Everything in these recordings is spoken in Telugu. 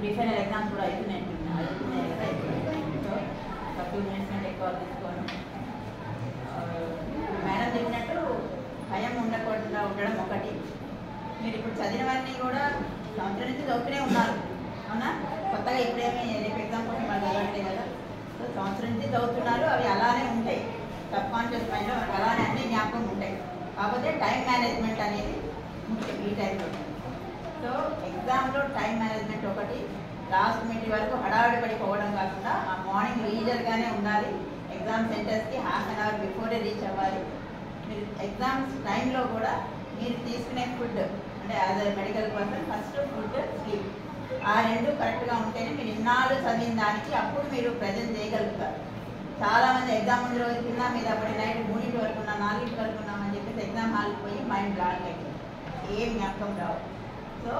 ప్రీ ఫైనల్ ఎగ్జామ్స్ కూడా అవుతున్నాయి కదా. సో ఒక 2 minutes కంటే ఎక్కువ తీసుకోను. మేడం చెప్పినట్టు భయం ఉండకుండా ఉండడం ఒకటి. మీరు ఇప్పుడు చదివినవన్నీ కూడా సంవత్సరం నుంచి చదువుతూనే ఉన్నారు అవునా? కొత్తగా ఇప్పుడేమి రేపు ఎగ్జామ్ కోసం వాళ్ళు చదవట్లేదు కదా. సో సంవత్సరం నుంచి చదువుతున్నారు, అవి అలానే ఉంటాయి. సబ్ కాన్షియస్ మైండ్లో అలానే అన్ని జ్ఞాపకం ఉంటాయి. కాకపోతే టైం మేనేజ్మెంట్ అనేది ముఖ్యం ఈ టైంలో. సో ఎగ్జామ్లో టైం మేనేజ్మెంట్ ఒకటి. లాస్ట్ మినిట్ వరకు హడావిడి పడిపోవడం కాకుండా ఆ మార్నింగ్ లీజర్గానే ఉండాలి. ఎగ్జామ్ సెంటర్స్కి 1/2 hour బిఫోరే రీచ్ అవ్వాలి. మీరు ఎగ్జామ్స్ టైంలో కూడా మీరు తీసుకునే ఫుడ్ అంటే as a medical person first food, sleep, ఆ 2 కరెక్ట్గా ఉంటేనే మీరు ఇన్నాళ్ళు చదివిన దానికి అప్పుడు మీరు ప్రజెంట్ చేయగలుగుతారు. చాలామంది ఎగ్జామ్ ముందు రోజు కింద మీద అప్పటి నైట్ 3 వరకు ఉన్నా 4 వరకు ఉన్నామని చెప్పేసి ఎగ్జామ్ హాల్కి పోయి మైండ్ బ్లాక్ అయిపోయింది, ఏం జ్ఞాపకం రావు. సో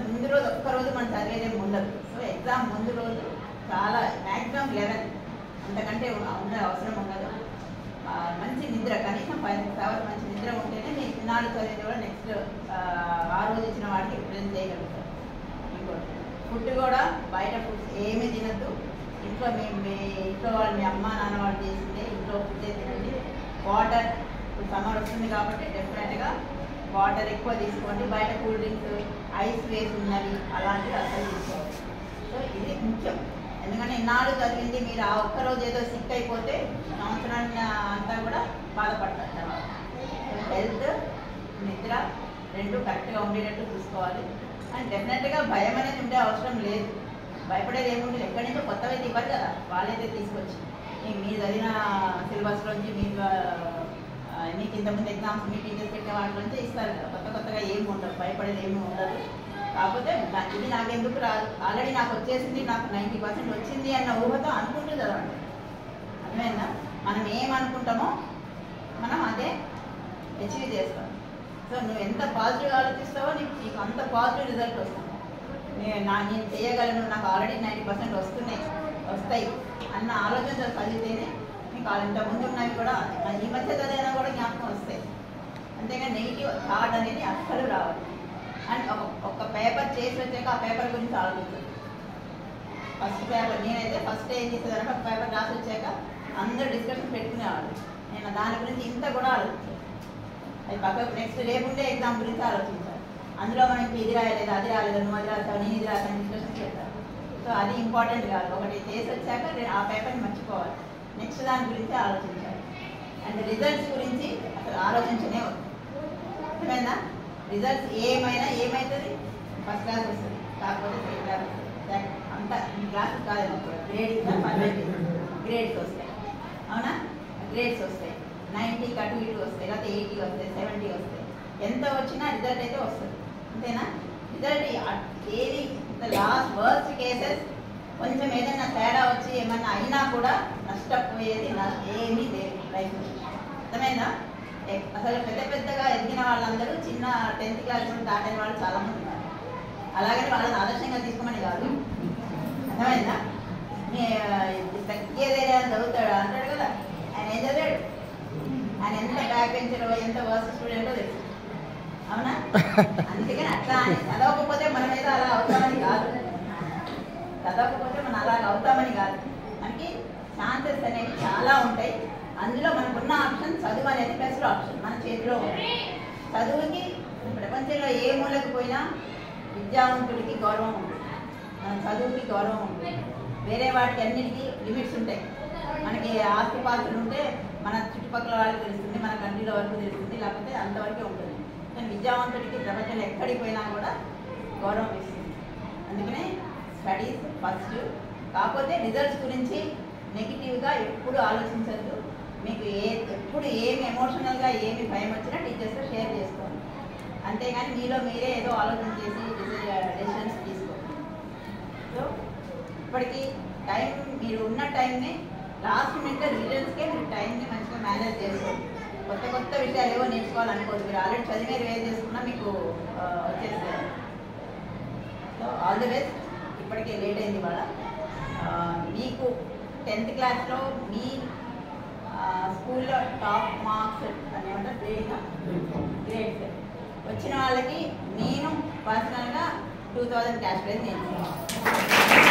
ముందు రోజు ఒక్కరోజు మనం చదివేదేమి ఉండదు. సో ఎగ్జామ్ ముందు రోజు చాలా మ్యాక్సిమం 11 అంతకంటే ఉండే అవసరం ఉండదు. మంచి నిద్ర, కనీసం 5-6 hours మంచి నిద్ర ఉంటేనే మీ చిన్నాళ్ళు చదివేది కూడా నెక్స్ట్ ఆ రోజు ఇచ్చిన వాడికి ప్రజెంట్ చేయగలుగుతారు. ఇంకోటి ఫుడ్ కూడా బయట ఫుడ్ ఏమీ తినద్దు. ఇంట్లో మీ ఇంట్లో వాళ్ళు మీ అమ్మ నాన్న వాళ్ళు చేసిందే ఇంట్లో ఫుడ్డే తినండి. వాటర్ ఇప్పుడు సమ్మర్ వస్తుంది కాబట్టి డెఫినెట్గా వాటర్ ఎక్కువ తీసుకోండి. బయట కూల్ డ్రింక్స్, ఐస్ వేసి ఉన్నవి అలాంటివి అసలు తీసుకోండి. సో ఇది ముఖ్యం. ఎందుకంటే ఇన్నాళ్ళు చదివింది మీరు ఆ ఒక్కరోజు ఏదో సిక్ అయిపోతే సంవత్సరాన్ని అంతా కూడా బాధపడతారు తర్వాత. హెల్త్, నిద్ర 2 కరెక్ట్గా ఉండేటట్టు చూసుకోవాలి. అండ్ డెఫినెట్గా భయం అనేది ఉండే అవసరం లేదు. భయపడేది ఏముంటుంది, ఎక్కడి నుంచో కొత్తవైతే ఇవ్వరు కదా, వాళ్ళైతే తీసుకొచ్చి మీరు చదివిన సిలబస్లోంచి మీకు ఇంతకుముందు ఎగ్జామ్స్ మీ టీచర్స్ పెట్టిన వాటిలోంచి ఇస్తారు కదా. కొత్తగా ఏమి ఉండదు, భయపడేది ఏమి ఉండదు. కాకపోతే ఇది నాకు ఎందుకు రాదు, ఆల్రెడీ నాకు వచ్చేసింది, నాకు 90% వచ్చింది అన్న ఊహతో అనుకుంటూ చదవండి. అర్థమైందా? మనం ఏమనుకుంటామో మనం అదే అచీవ్ చేస్తాం. సో నువ్వు ఎంత పాజిటివ్గా ఆలోచిస్తావో నీకు అంత పాజిటివ్ రిజల్ట్ వస్తుంది. నేను చేయగలను, నాకు ఆల్రెడీ 90% వస్తాయి అన్న ఆలోచనతో చదివితేనే మీకు ఇంతకుముందు ఉన్నవి కూడా ఈ మధ్య చదివినా కూడా జ్ఞాపకం వస్తాయి. అంతేగా నెగిటివ్ థాట్ అనేది అస్సలు రావాలి. అండ్ ఒక పేపర్ చేసి వచ్చాక ఆ పేపర్ గురించి ఆలోచించాలి. ఫస్ట్ పేపర్ నేనైతే ఫస్ట్ ఏం చేసేదానంటే ఒక పేపర్ రాసి వచ్చాక అందరూ డిస్కషన్ పెట్టుకునేవాళ్ళు. నేను దాని గురించి ఇంత కూడా ఆలోచించాను. అది పక్కకు నెక్స్ట్ రేపుండే ఎగ్జామ్ గురించి ఆలోచించాలి. అందులో మనకి ఇది రాయలేదు, అది రాలేదు, నువ్వు అది రాస్తావు, నేను ఇది రాస్తాను డిస్కషన్ చేస్తాను. సో అది ఇంపార్టెంట్ కాదు. ఒకటి చేసి వచ్చాక ఆ పేపర్ని మర్చిపోవాలి, నెక్స్ట్ దాని గురించి ఆలోచించాలి. అండ్ రిజల్ట్స్ గురించి అసలు ఆలోచించనే వద్దు. అర్థమైందా? రిజల్ట్స్ ఏమవుతుంది, ఫస్ట్ క్లాస్ వస్తుంది, కాకపోతే సెకండ్ క్లాస్ వస్తుంది, అంత క్లాసెస్ కాదు, గ్రేడ్స్ వస్తాయి. అవునా? గ్రేడ్స్ వస్తాయి, 90 అటు ఇటు వస్తాయి, లేకపోతే 80 వస్తాయి, 70 వస్తాయి. ఎంత వచ్చినా రిజల్ట్ అయితే వస్తుంది. అంతేనా? రిజల్ట్ ఏది లాస్ట్ వర్స్ట్ కేసెస్ కొంచెం ఏదైనా తేడా వచ్చి ఏమన్నా అయినా కూడా నష్టపోయేది ఏమీ లేదు లైఫ్. అర్థమైందా? అసలు పెద్దగా ఎదిగిన వాళ్ళందరూ చిన్న 10th క్లాస్ దాటిన వాళ్ళు చాలామంది ఉన్నారు. అలాగని వాళ్ళని ఆదర్శంగా తీసుకోమని కాదు. అర్థమైందా? ఏదైనా చదువుతాడు అంటాడు కదా, ఆయన ఏం చదివాడు, ఆయన ఎంత బ్యాక్ బెంచరో ఎంత వర్స్ట్ స్టూడెంటో తెలుసు. అవునా? అందుకని అట్లా అని చదవకపోతే మనం ఏదో అలా అవుతామని కాదు, చదవకపోతే మనం అలాగ అవుతామని కాదు. మనకి ఛాన్సెస్ అనేవి చాలా ఉంటాయి. అందులో మనకున్న ఆప్షన్ చదువు అనేది బెస్ట్ ఆప్షన్, మన చేతిలో ఉంది. చదువుకి ప్రపంచంలో ఏ మూలకు పోయినా విద్యావంతుడికి గౌరవం ఉంటుంది, మన చదువుకి గౌరవం ఉంటుంది. వేరే వాటికి అన్నిటికీ లిమిట్స్ ఉంటాయి. మనకి ఆస్తిపాస్తులు ఉంటే మన చుట్టుపక్కల వాళ్ళకి తెలుస్తుంది, మన కంట్రీలో వరకు తెలుస్తుంది, లేకపోతే అంతవరకే ఉంటుంది. కానీ విద్యావంతుడికి ప్రపంచంలో ఎక్కడికి పోయినా కూడా గౌరవం ఇస్తుంది. అందుకనే స్టడీస్ ఫస్ట్. కాకపోతే రిజల్ట్స్ గురించి నెగిటివ్గా ఎప్పుడు ఆలోచించద్దు. మీకు ఎప్పుడు ఏమి ఎమోషనల్గా ఏమి భయం వచ్చినా టీచర్స్తో షేర్ చేసుకోండి. అంతేగాని మీలో మీరే ఏదో ఆలోచన చేసి డెసిషన్స్ తీసుకోండి. సో ఇప్పటికీ టైం, మీరు ఉన్న టైంని లాస్ట్ మినిట్లో రిజల్ట్స్కే మీరు టైంని మంచిగా మేనేజ్ చేసుకోండి. కొత్త విషయాలు ఏవో నేర్చుకోవాలనుకోదు. మీరు ఆల్రెడీ చదివేది వేరు చేసుకున్నా మీకు వచ్చేస్తారు. So all the best. ఇప్పటికే లేట్ అయింది ఇవాళ. మీకు 10th క్లాస్లో మీ స్కూల్లో టాప్ మార్క్స్ అనేమంటారు గ్రేడ్స్ వచ్చిన వాళ్ళకి నేను పర్సనల్గా 2000 క్యాష్ ప్రైజ్ నేను